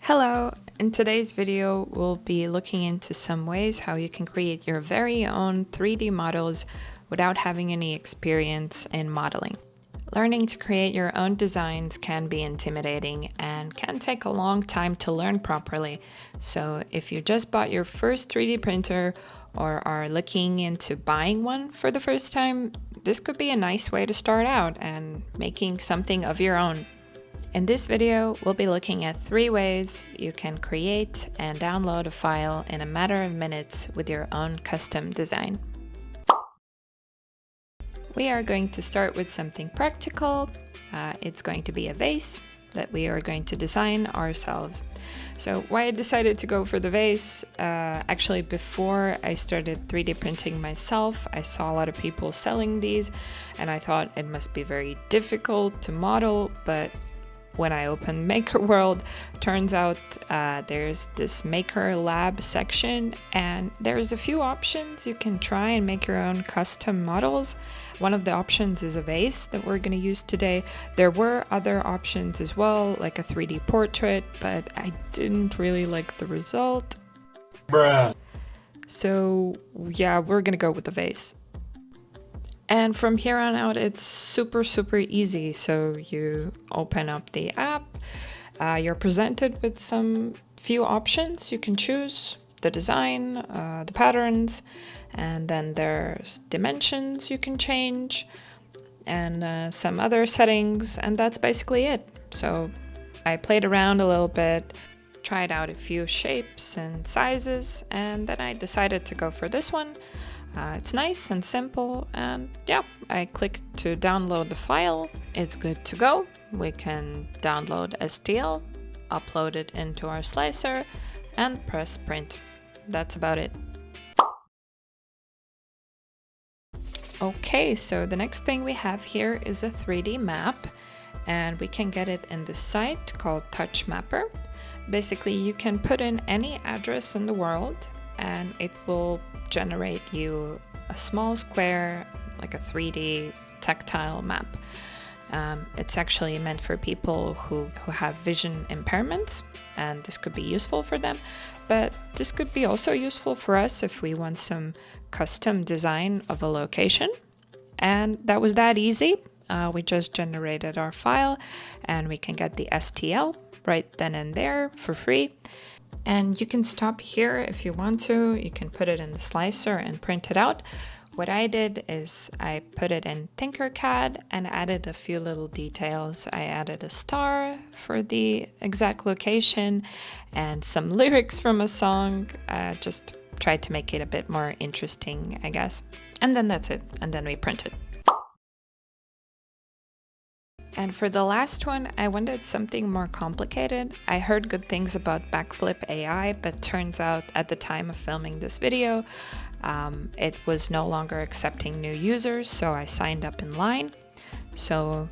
Hello! In today's video, we'll be looking into some ways how you can create your very own 3D models without having any experience in modeling. Learning to create your own designs can be intimidating and can take a long time to learn properly. So if you just bought your first 3D printer or are looking into buying one for the first time, this could be a nice way to start out and making something of your own. In this video, we'll be looking at 3 ways you can create and download a file in a matter of minutes with your own custom design. We are going to start with something practical. It's going to be a vase that we are going to design ourselves. So why I decided to go for the vase, actually before I started 3D printing myself, I saw a lot of people selling these and I thought it must be very difficult to model, but when I opened Maker World, turns out there's this Maker Lab section and there's a few options you can try and make your own custom models. One of the options is a vase that we're going to use today. There were other options as well, like a 3D portrait, but I didn't really like the result. Bruh. So yeah, we're going to go with the vase. And from here on out, it's super easy. So you open up the app, you're presented with some few options. You can choose the design, the patterns, and then there's dimensions you can change, and some other settings, and that's basically it. So I played around a little bit, tried out a few shapes and sizes, and then I decided to go for this one. It's nice and simple, and yeah, I clicked to download the file. It's good to go. We can download STL, upload it into our slicer, and press print. That's about it. Okay, so the next thing we have here is a 3D map, and we can get it in this site called Touch Mapper. Basically, you can put in any address in the world, and it will generate you a small square, like a 3D tactile map. It's actually meant for people who have vision impairments, and this could be useful for them, but this could be also useful for us if we want some custom design of a location. And that was that easy. We just generated our file and we can get the STL right then and there for free. And you can stop here if you want to. You can put it in the slicer and print it out. What I did is I put it in Tinkercad and added a few little details. I added a star for the exact location and some lyrics from a song. Just tried to make it a bit more interesting, I guess. And then that's it. And then we print it. And for the last one, I wanted something more complicated. I heard good things about Backflip AI, but turns out at the time of filming this video, it was no longer accepting new users, so I signed up in line. So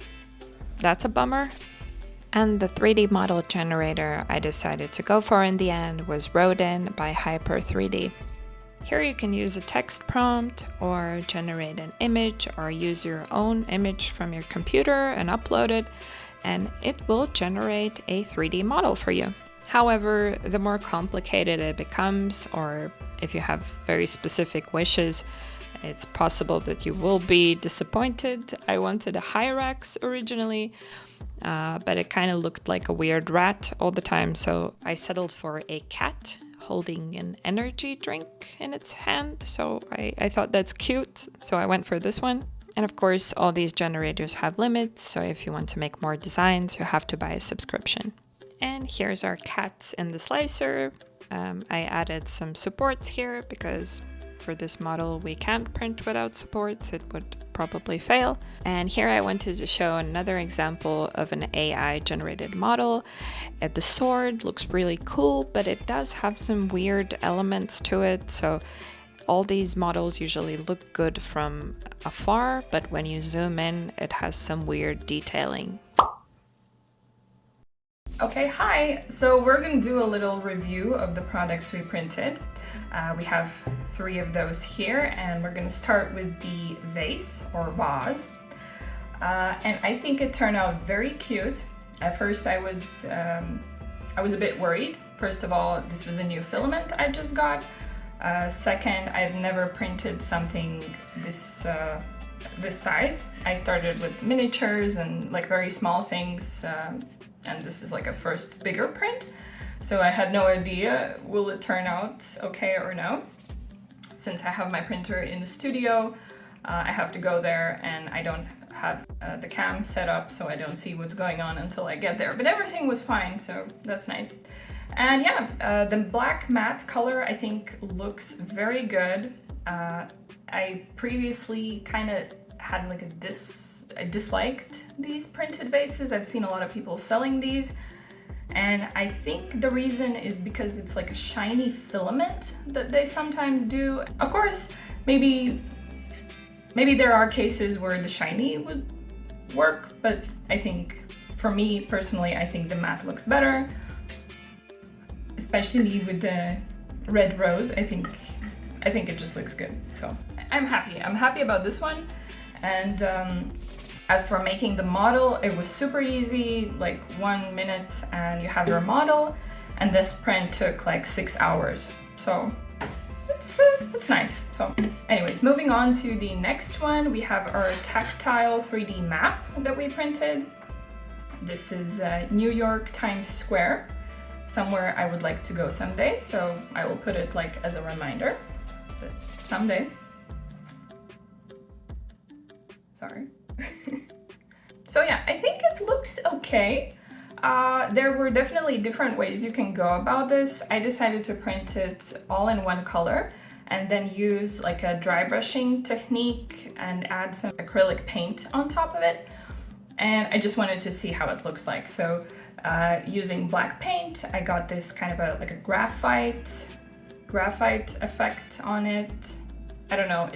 that's a bummer. And the 3D model generator I decided to go for in the end was Rodin by Hyper3D. Here you can use a text prompt or generate an image or use your own image from your computer and upload it, and it will generate a 3D model for you. However, the more complicated it becomes, or if you have very specific wishes, it's possible that you will be disappointed. I wanted a Hyrax originally, but it kind of looked like a weird rat all the time, so I settled for a cat holding an energy drink in its hand. So I thought that's cute, so I went for this one. And of course, all these generators have limits, so if you want to make more designs, you have to buy a subscription. And here's our cat in the slicer. I added some supports here because for this model we can't print without supports, it would probably fail. And here I wanted to show another example of an AI generated model. The sword looks really cool, but it does have some weird elements to it. So all these models usually look good from afar, but when you zoom in, it has some weird detailing. Okay, hi! So we're going to do a little review of the products we printed. We have 3 of those here, and we're going to start with the vase or vase. And I think it turned out very cute. At first I was I was a bit worried. First of all, this was a new filament I just got. Second, I've never printed something this size. I started with miniatures and like very small things, and this is like a first bigger print. So I had no idea, will it turn out okay or no? Since I have my printer in the studio, I have to go there and I don't have the cam set up, so I don't see what's going on until I get there. But everything was fine, so that's nice. And yeah, the black matte color I think looks very good. I previously kind of had like I disliked these printed vases. I've seen a lot of people selling these, and I think the reason is because it's like a shiny filament that they sometimes do. Of course, maybe there are cases where the shiny would work, but I think for me personally, I think the matte looks better, especially with the red rose. I think it just looks good. So I'm happy about this one. And as for making the model, it was super easy, like 1 minute and you have your model, and this print took like 6 hours. So it's nice. So anyways, moving on to the next one, we have our tactile 3D map that we printed. This is New York Times Square, somewhere I would like to go someday, so I will put it like as a reminder that someday. Sorry. So yeah, I think it looks okay. There were definitely different ways you can go about this. I decided to print it all in one color and then use like a dry brushing technique and add some acrylic paint on top of it. And I just wanted to see how it looks like. So using black paint, I got this kind of like a graphite effect on it. I don't know,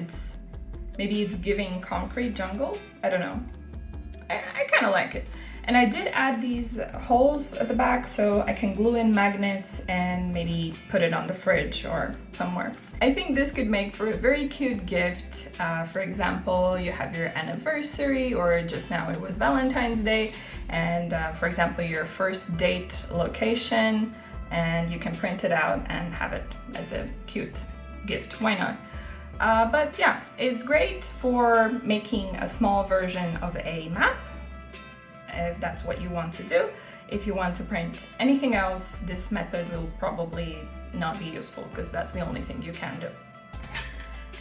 maybe it's giving concrete jungle. I don't know. I kind of like it. And I did add these holes at the back so I can glue in magnets and maybe put it on the fridge or somewhere. I think this could make for a very cute gift. For example, you have your anniversary, or just now it was Valentine's Day, and for example, your first date location, and you can print it out and have it as a cute gift. Why not? But yeah, it's great for making a small version of a map, if that's what you want to do. If you want to print anything else, this method will probably not be useful because that's the only thing you can do.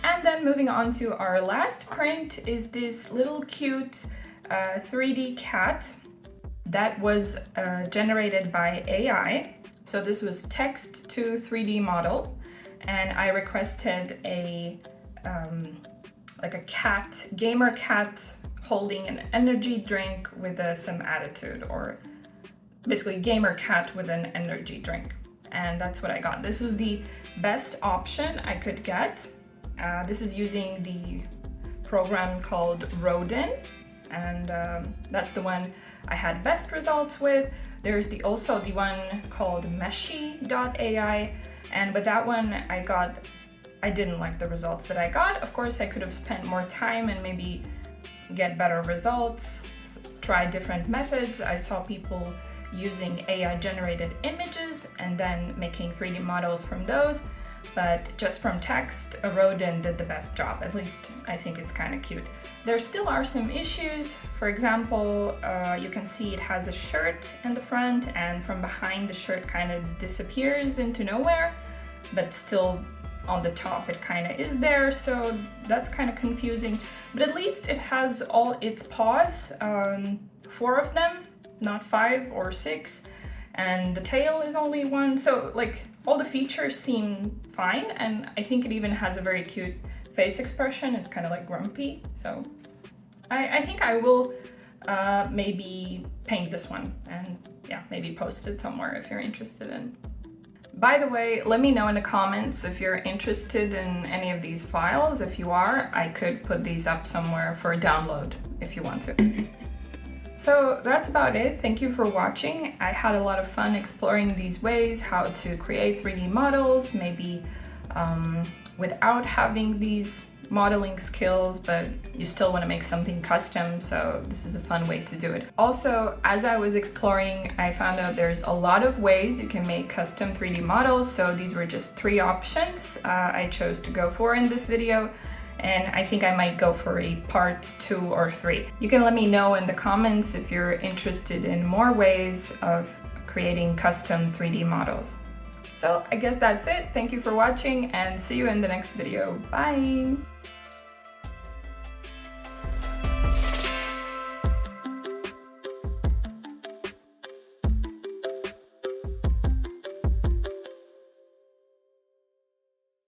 And then moving on to our last print is this little cute 3D cat that was generated by AI. So this was text to 3D model, and I requested a cat, gamer cat, holding an energy drink with some attitude, or basically gamer cat with an energy drink. And that's what I got. This was the best option I could get. This is using the program called Rodin, and that's the one I had best results with. There's also the one called Meshy.ai, and with that one I didn't like the results that I got. Of course, I could have spent more time and maybe get better results, try different methods. I saw people using AI generated images and then making 3D models from those, but just from text, Rodin did the best job. At least I think it's kind of cute. There still are some issues. For example, you can see it has a shirt in the front, and from behind the shirt kind of disappears into nowhere, but still on the top it kind of is there, so that's kind of confusing. But at least it has all its paws, 4 of them, not 5 or 6, and the tail is only 1, so like all the features seem fine, and I think it even has a very cute face expression. It's kind of like grumpy, so I think I will maybe paint this one and yeah, maybe post it somewhere if you're interested in. By the way, let me know in the comments if you're interested in any of these files. If you are, I could put these up somewhere for download if you want to. So that's about it. Thank you for watching. I had a lot of fun exploring these ways, how to create 3D models, maybe without having these modeling skills, but you still want to make something custom, so this is a fun way to do it. Also, as I was exploring, I found out there's a lot of ways you can make custom 3D models, so these were just 3 options I chose to go for in this video, and I think I might go for a part 2 or 3. You can let me know in the comments if you're interested in more ways of creating custom 3D models. So I guess that's it. Thank you for watching and see you in the next video. Bye!